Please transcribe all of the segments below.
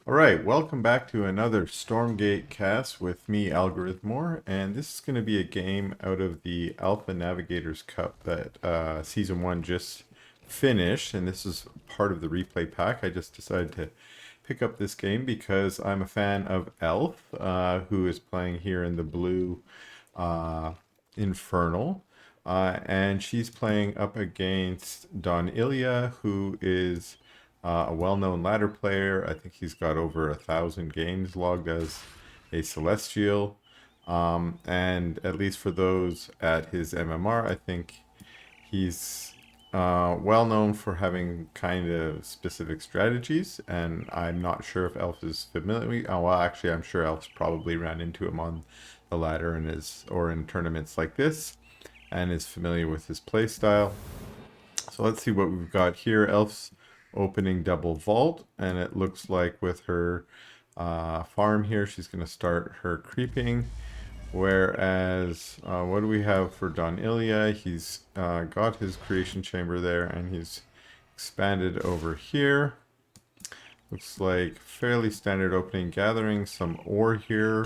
Alright, welcome back to another Stormgate cast with me, Algorithmore, and this is going to be a game out of the Alpha Navigators Cup that Season 1 just finished, and this is part of the replay pack. I just decided to pick up this game because I'm a fan of Elf, who is playing here in the blue Infernal, and she's playing up against ILYA, who is a well-known ladder player. I think he's got over 1,000 games logged as a Celestial. And at least for those at his MMR, I think he's well known for having kind of specific strategies. And I'm not sure if Elf is familiar. Oh, well, actually, I'm sure Elf's probably ran into him on the ladder and or in tournaments like this, and is familiar with his playstyle. So let's see what we've got here. Elf's opening double vault, and it looks like with her farm here, she's going to start her creeping. Whereas, what do we have for ILYA? He's got his creation chamber there, and he's expanded over here. Looks like fairly standard opening, gathering some ore here,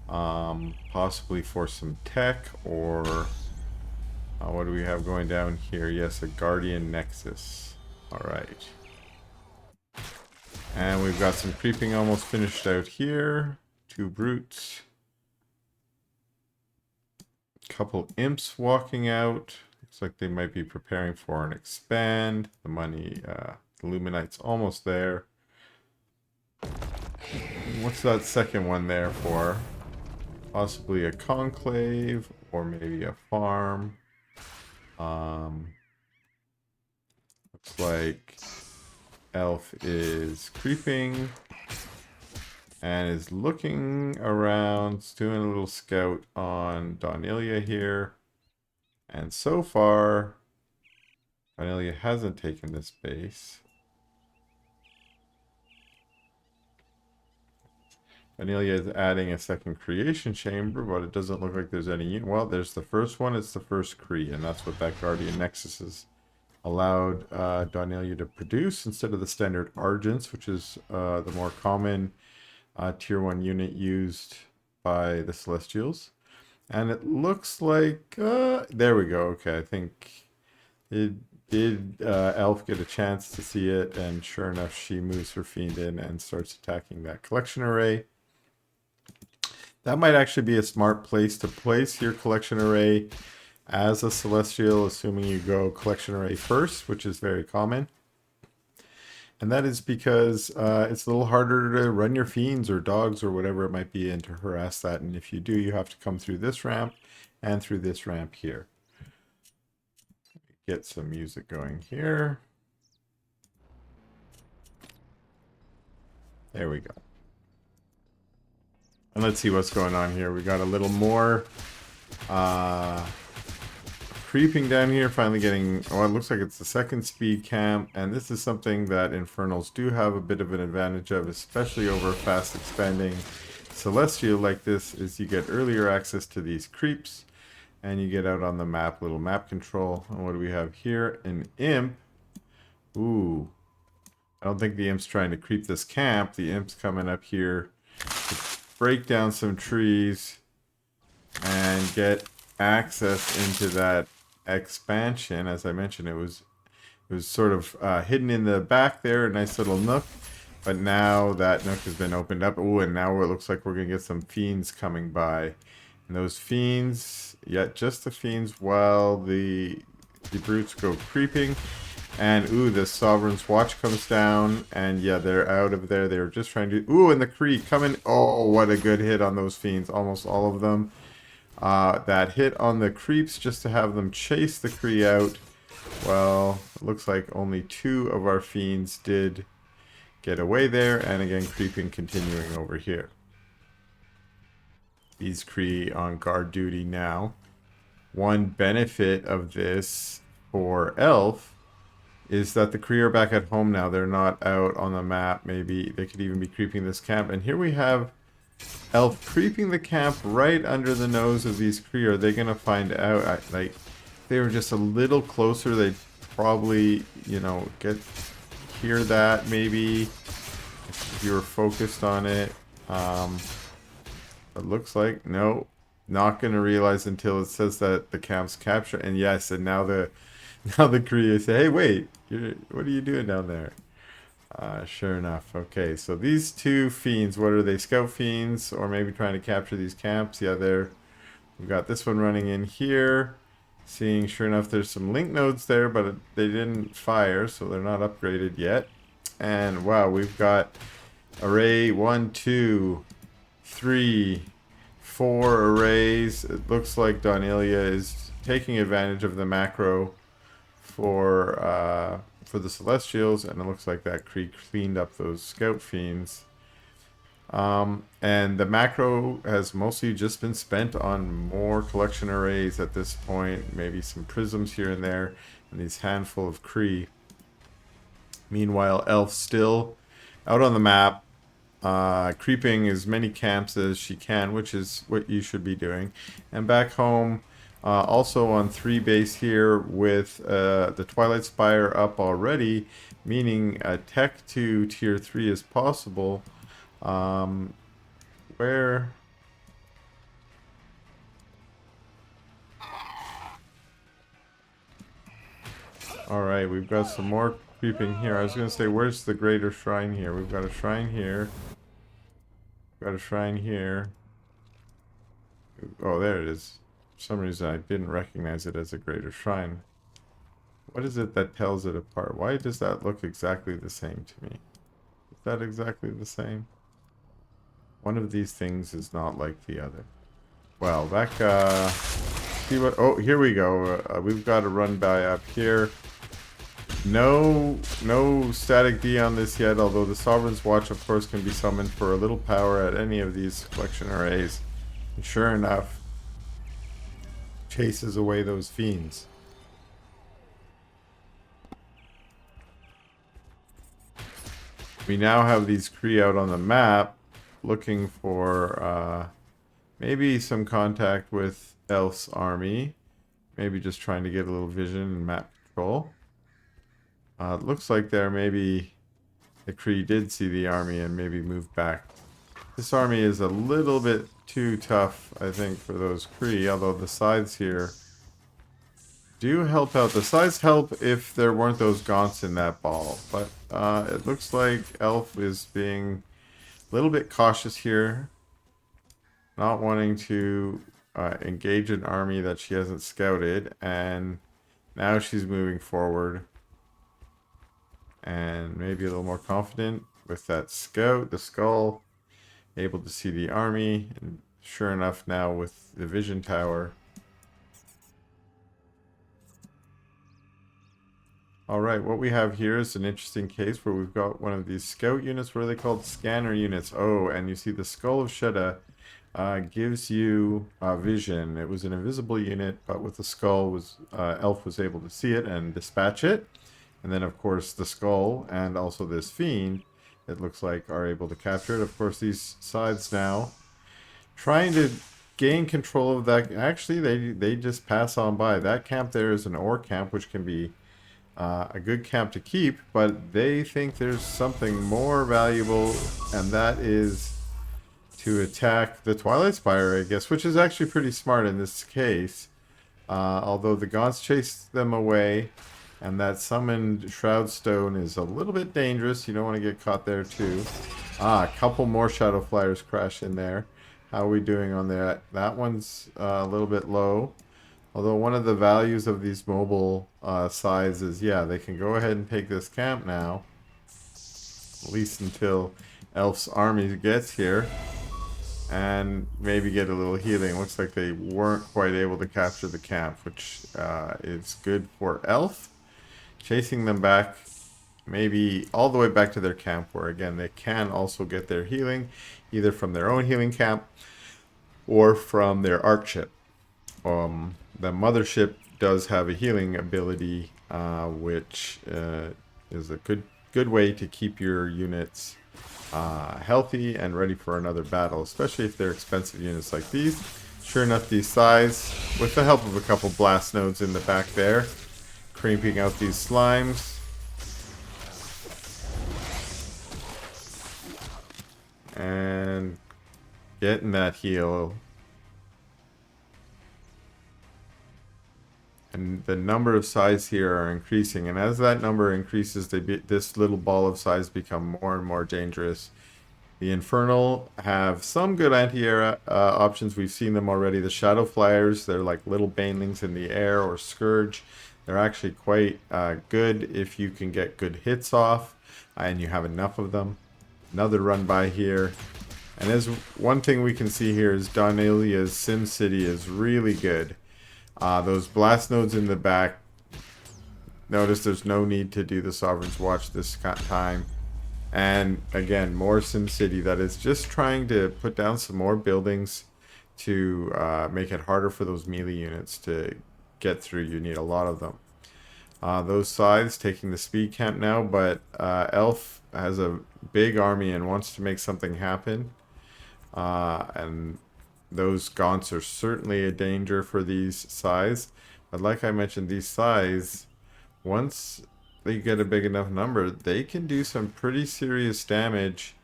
possibly for some tech, or what do we have going down here? Yes, a Guardian Nexus. Alright. And we've got some creeping almost finished out here. 2 brutes. Couple imps walking out. Looks like they might be preparing for an expand. The money, the Luminite's almost there. What's that second one there for? Possibly a conclave or maybe a farm. Looks like Elf is creeping and is looking around, doing a little scout on ILYA here. And so far, ILYA hasn't taken this base. ILYA is adding a second creation chamber, but it doesn't look like there's any. Well, there's the first one. It's the first Cree, and that's what that Guardian Nexus is allowed ILYA to produce instead of the standard Argents, which is the more common tier 1 unit used by the Celestials. And it looks like, there we go. Okay, I think it did Elf get a chance to see it, and sure enough, she moves her Fiend in and starts attacking that collection array. That might actually be a smart place to place your collection array as a Celestial, assuming you go collection array first, which is very common. And that is because it's a little harder to run your fiends or dogs or whatever it might be and to harass that. And if you do, you have to come through this ramp and through this ramp here. Get some music going here. There we go. And let's see what's going on here. We got a little more creeping down here, finally getting, oh, it looks like it's the second speed camp, and this is something that Infernals do have a bit of an advantage of, especially over a fast expanding Celestial like this, is you get earlier access to these creeps, and you get out on the map, little map control. And what do we have here? An imp. Ooh. I don't think the imp's trying to creep this camp. The imp's coming up here to break down some trees and get access into that expansion. As I mentioned, it was sort of hidden in the back there, a nice little nook, but now that nook has been opened up. Oh, and now it looks like we're gonna get some fiends coming by, and those fiends, just the fiends, while the brutes go creeping. And ooh, the Sovereign's Watch comes down, and yeah, they're out of there. They were just trying to, ooh, and the Kree coming. Oh, what a good hit on those fiends, almost all of them. That hit on the creeps just to have them chase the Kree out. Well, it looks like only 2 of our fiends did get away there, and again, creeping continuing over here. These Kree on guard duty now. One benefit of this for Elf is that the Kree are back at home now. They're not out on the map. Maybe they could even be creeping this camp. And here we have Elf creeping the camp right under the nose of these Kree. Are they going to find out? Like, if they were just a little closer, they'd probably, you know, hear that maybe. I if you were focused on it. It looks like, no, not going to realize until it says that the camp's captured. And yes, and now the crew say, hey, wait, what are you doing down there? Sure enough. Okay, so these two fiends, what are they? Scout fiends, or maybe trying to capture these camps? Yeah, we've got this one running in here. Seeing, sure enough, there's some link nodes there, but they didn't fire, so they're not upgraded yet. And wow, we've got array 1, 2, 3, 4 arrays. It looks like ILYA is taking advantage of the macro for the Celestials, and it looks like that Kree cleaned up those Scout Fiends. And the macro has mostly just been spent on more collection arrays at this point, maybe some prisms here and there, and these handful of Kree. Meanwhile, Elf still out on the map, creeping as many camps as she can, which is what you should be doing. And back home, also on 3 base here with the Twilight Spire up already, meaning a tech to tier 3 is possible. Where... Alright, we've got some more creeping here. I was going to say, where's the greater shrine here? We've got a shrine here. We've got a shrine here. Oh, there it is. For some reason, I didn't recognize it as a greater shrine. What is it that tells it apart? Why does that look exactly the same to me? Is that exactly the same? One of these things is not like the other. Well, back, see what, oh, here we go. We've got to run by up here. No static D on this yet, although the Sovereign's Watch, of course, can be summoned for a little power at any of these collection arrays. And sure enough, chases away those fiends. We now have these Kree out on the map, looking for maybe some contact with Elf's army. Maybe just trying to get a little vision and map control. It looks like there maybe the Kree did see the army and maybe moved back. This army is a little bit too tough, I think, for those Kree, although the sides here do help out. The sides help if there weren't those gaunts in that ball, but it looks like Elf is being a little bit cautious here, not wanting to engage an army that she hasn't scouted, and now she's moving forward and maybe a little more confident with that scout, the skull, able to see the army, and sure enough now with the vision tower. Alright, what we have here is an interesting case where we've got one of these scout units. What are they called? Scanner units. Oh, and you see the Skull of Shedda gives you vision. It was an invisible unit, but with the skull, Elf was able to see it and dispatch it. And then, of course, the skull and also this fiend, it looks like, are able to capture it. Of course, these sides now trying to gain control of that. Actually, they just pass on by. That camp there is an ore camp, which can be a good camp to keep, but they think there's something more valuable, and that is to attack the Twilight Spire, I guess, which is actually pretty smart in this case. Although the Gaunts chase them away, and that summoned Shroud Stone is a little bit dangerous. You don't want to get caught there too. A couple more Shadow Flyers crash in there. How are we doing on that? That one's a little bit low. Although one of the values of these mobile sides is, yeah, they can go ahead and take this camp now. At least until Elf's army gets here. And maybe get a little healing. Looks like they weren't quite able to capture the camp, which is good for Elf. Chasing them back, maybe all the way back to their camp, where again they can also get their healing, either from their own healing camp or from their arc ship. The mothership does have a healing ability, which is a good way to keep your units healthy and ready for another battle, especially if they're expensive units like these. Sure enough, these size, with the help of a couple blast nodes in the back there, creeping out these slimes. and getting that heal. And the number of size here are increasing, and as that number increases, this little ball of size become more and more dangerous. The Infernal have some good anti-air options. We've seen them already. The Shadow Flyers, they're like little banelings in the air, or Scourge. They're actually quite good if you can get good hits off and you have enough of them. Another run by here. And as one thing we can see here is ILYA's SimCity is really good. Those blast nodes in the back, notice there's no need to do the Sovereign's Watch this time. And again, more SimCity that is just trying to put down some more buildings to make it harder for those melee units to get through. You need a lot of them. Those scythes taking the speed camp now, but Elf has a big army and wants to make something happen. And those gaunts are certainly a danger for these scythes. But like I mentioned, these scythes, once they get a big enough number, they can do some pretty serious damage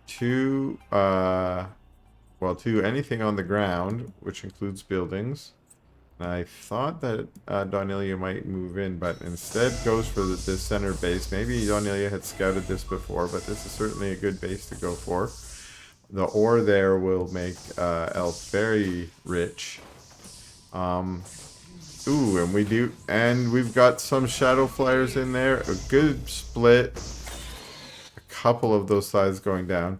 to to anything on the ground, which includes buildings. And I thought that ILYA might move in, but instead goes for this center base. Maybe ILYA had scouted this before, but this is certainly a good base to go for. The ore there will make Elf very rich. Ooh, and we've got some Shadow Flyers in there. A good split. A couple of those scythes going down.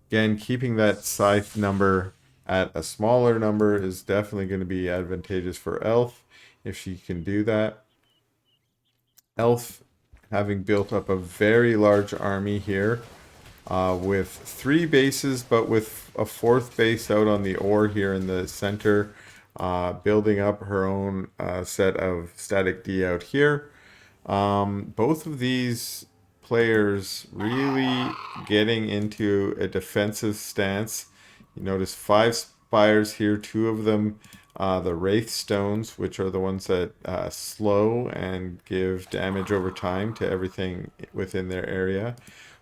Again, keeping that scythe number at a smaller number is definitely going to be advantageous for Elf if she can do that. Elf, having built up a very large army here, with 3 bases, but with a 4th base out on the ore here in the center, building up her own set of static D out here. Both of these players really getting into a defensive stance. You notice 5 spires here, 2 of them the Wraith Stones, which are the ones that slow and give damage over time to everything within their area.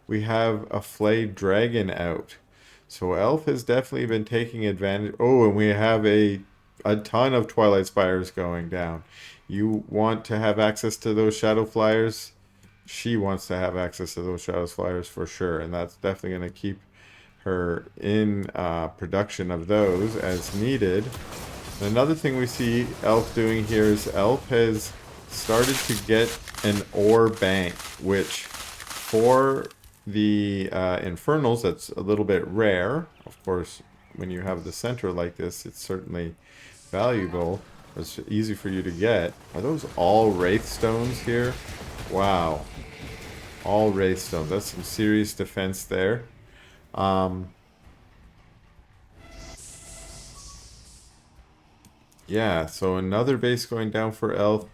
We have a Flayed Dragon out. So Elf has definitely been taking advantage. Oh, and we have a ton of Twilight Spires going down. You want to have access to those Shadow Flyers? She wants to have access to those Shadow Flyers for sure. And that's definitely going to keep her in production of those as needed. Another thing we see Elf doing here is Elf has started to get an ore bank, which for the Infernals, that's a little bit rare. Of course, when you have the center like this, it's certainly valuable. It's easy for you to get. Are those all Wraith Stones here? Wow. All Wraith Stones. That's some serious defense there. Yeah, so another base going down for Elf.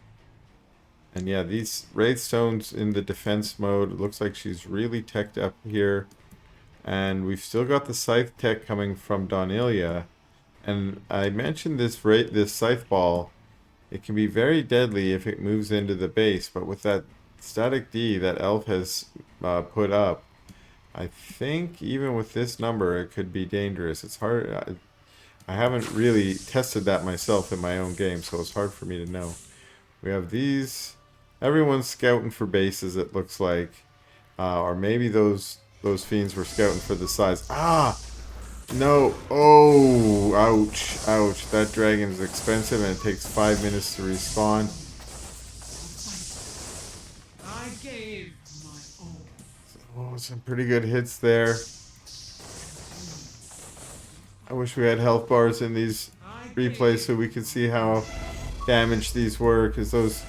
And yeah, these Wraith Stones in the defense mode, it looks like she's really teched up here. And we've still got the Scythe tech coming from ILYA. And I mentioned this Scythe Ball. It can be very deadly if it moves into the base, but with that static D that Elf has put up, I think even with this number it could be dangerous. It's hard. I haven't really tested that myself in my own game, so it's hard for me to know. We have these. Everyone's scouting for bases, it looks like. Or maybe those fiends were scouting for the size. Ah! No. Oh! Ouch. Ouch. That dragon is expensive and it takes 5 minutes to respawn. I gave my own. Oh, some pretty good hits there. I wish we had health bars in these replays so we could see how damaged these were, because those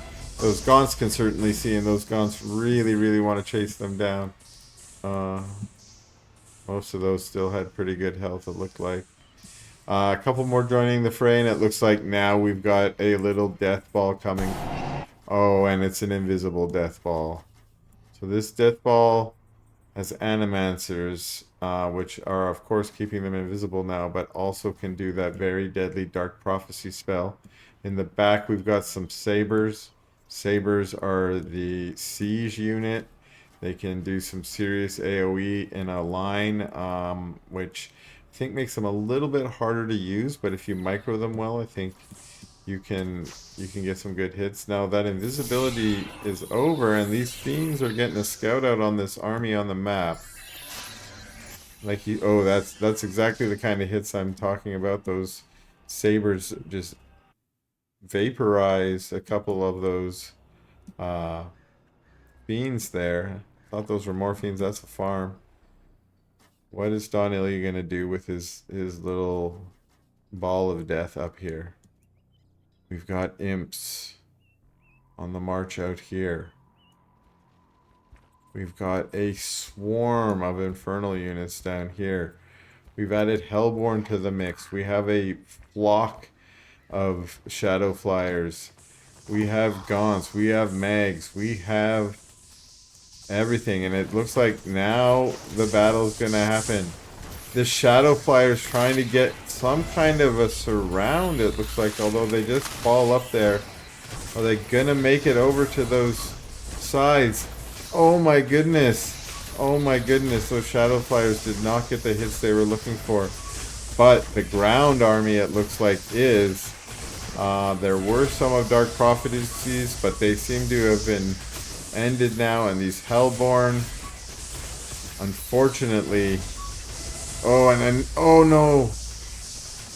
Gaunts can certainly see, and those Gaunts really want to chase them down. Most of those still had pretty good health, it looked like. A couple more joining the fray, and it looks like now we've got a little death ball coming. Oh, and it's an invisible death ball. So this death ball has Animancers, which are of course keeping them invisible now, but also can do that very deadly Dark Prophecy spell. In the back we've got some Sabers. Sabers are the siege unit. They can do some serious AoE in a line, which I think makes them a little bit harder to use. But if you micro them well, I think you can get some good hits. Now that invisibility is over, and these fiends are getting a scout out on this army on the map. Like that's exactly the kind of hits I'm talking about. Those sabers just vaporize a couple of those fiends there. Thought those were more fiends. That's a farm. What is Don ILYA gonna do with his little ball of death up here? We've got imps on the march out here. We've got a swarm of infernal units down here. We've added Hellborn to the mix. We have a flock of shadow flyers. We have gaunts. We have mags. We have everything. And it looks like now the battle's gonna happen. The shadow flyers trying to get some kind of a surround, it looks like, although they just fall up there. Are they gonna make it over to those sides? Oh my goodness. Oh my goodness, those shadow flyers did not get the hits they were looking for. But the ground army, it looks like, is. There were some of Dark Prophecies, but they seem to have been ended now. And these Hellborn, unfortunately... Oh, and then... Oh no!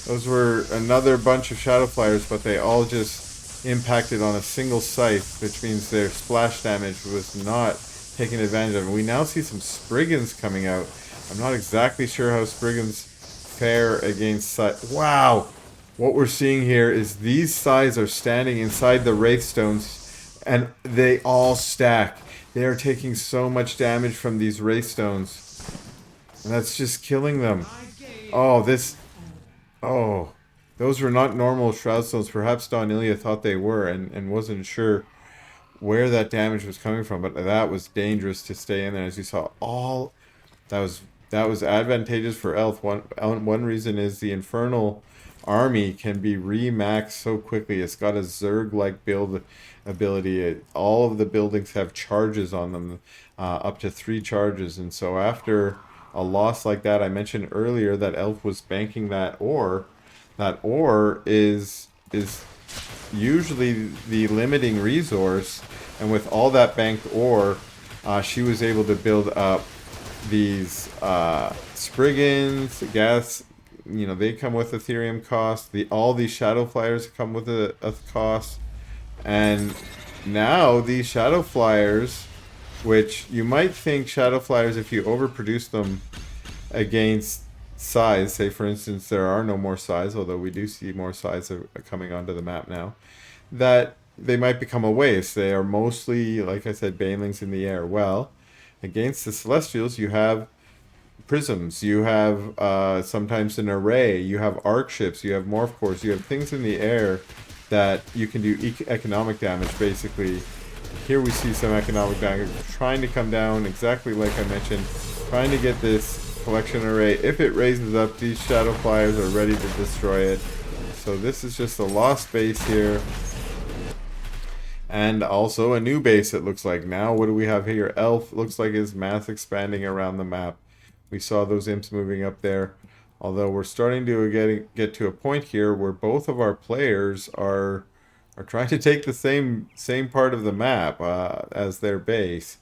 Those were another bunch of shadow flyers, but they all just impacted on a single scythe, which means their splash damage was not taken advantage of. And we now see some Spriggans coming out. I'm not exactly sure how Spriggans fare against scythe. Wow! What we're seeing here is these scythes are standing inside the Wraithstones, and they all stack. They are taking so much damage from these Wraithstones. And that's just killing them. Oh, this... Oh, those were not normal Shroudstones. Perhaps Don ILYA thought they were and wasn't sure where that damage was coming from, but that was dangerous to stay in there. As you saw, all that was advantageous for Elf. One reason is the Infernal army can be remaxed so quickly. It's got a Zerg-like build ability. All of the buildings have charges on them, up to 3 charges, and so after a loss like that, I mentioned earlier that Elf was banking that ore. That ore is usually the limiting resource, and with all that banked ore, she was able to build up these Spriggans, gas. You know, they come with Ethereum cost. All these Shadow Flyers come with a cost, and now these Shadow Flyers, which you might think Shadow Flyers, if you overproduce them against size, say for instance there are no more size, although we do see more size coming onto the map now, that they might become a waste. They are mostly, like I said, banelings in the air. Well, against the Celestials you have prisms, you have sometimes an array, you have arc ships, you have morph cores, you have things in the air that you can do economic damage, basically. Here we see some economic damage trying to come down, exactly like I mentioned, trying to get this collection array. If it raises up, these Shadow Flyers are ready to destroy it. So this is just a lost base here. And also a new base, it looks like. Now, what do we have here? Elf looks like is mass expanding around the map. We saw those imps moving up there. Although we're starting to get to a point here where both of our players are trying to take the same part of the map as their base.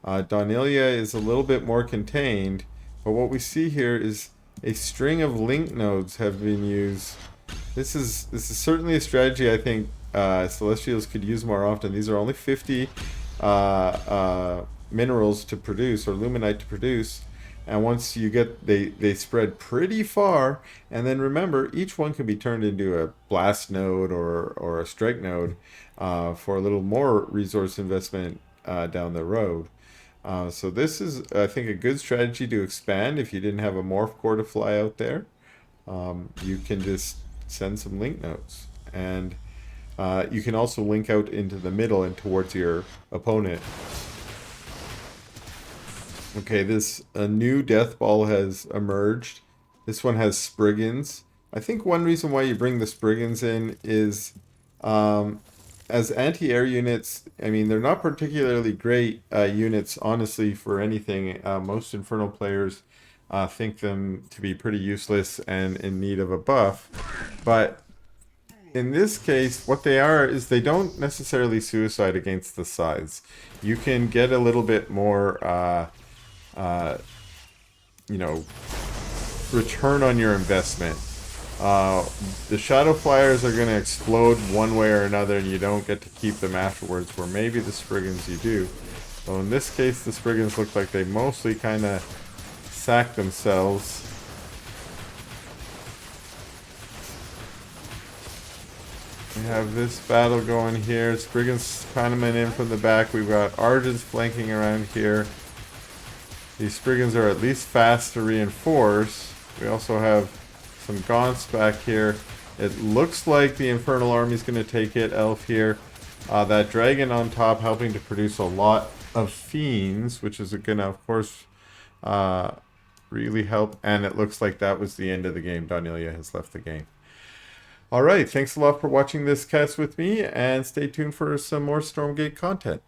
Don ILYA is a little bit more contained, but what we see here is a string of link nodes have been used. This is certainly a strategy I think Celestials could use more often. These are only 50 minerals to produce, or luminite to produce. And once you get, they spread pretty far. And then remember, each one can be turned into a blast node or a strike node for a little more resource investment down the road. So this is, I think, a good strategy to expand. If you didn't have a morph core to fly out there, you can just send some link nodes. And you can also link out into the middle and towards your opponent. Okay, a new death ball has emerged. This one has Spriggans. I think one reason why you bring the Spriggans in is as anti-air units, I mean, they're not particularly great units, honestly, for anything. Most Infernal players think them to be pretty useless and in need of a buff. But in this case, what they are is they don't necessarily suicide against the sides. You can get a little bit more, you know, return on your investment. The Shadow Flyers are going to explode one way or another, and you don't get to keep them afterwards, where maybe the Spriggans you do. So in this case, the Spriggans look like they mostly kind of sack themselves. We have this battle going here. Spriggans coming in from the back. We've got Argents flanking around here. These Spriggans are at least fast to reinforce. We also have some Gaunts back here. It looks like the Infernal Army is going to take it. Elf here. That Dragon on top helping to produce a lot of Fiends, which is going to, of course, really help. And it looks like that was the end of the game. ILYA has left the game. Alright, thanks a lot for watching this cast with me, and stay tuned for some more Stormgate content.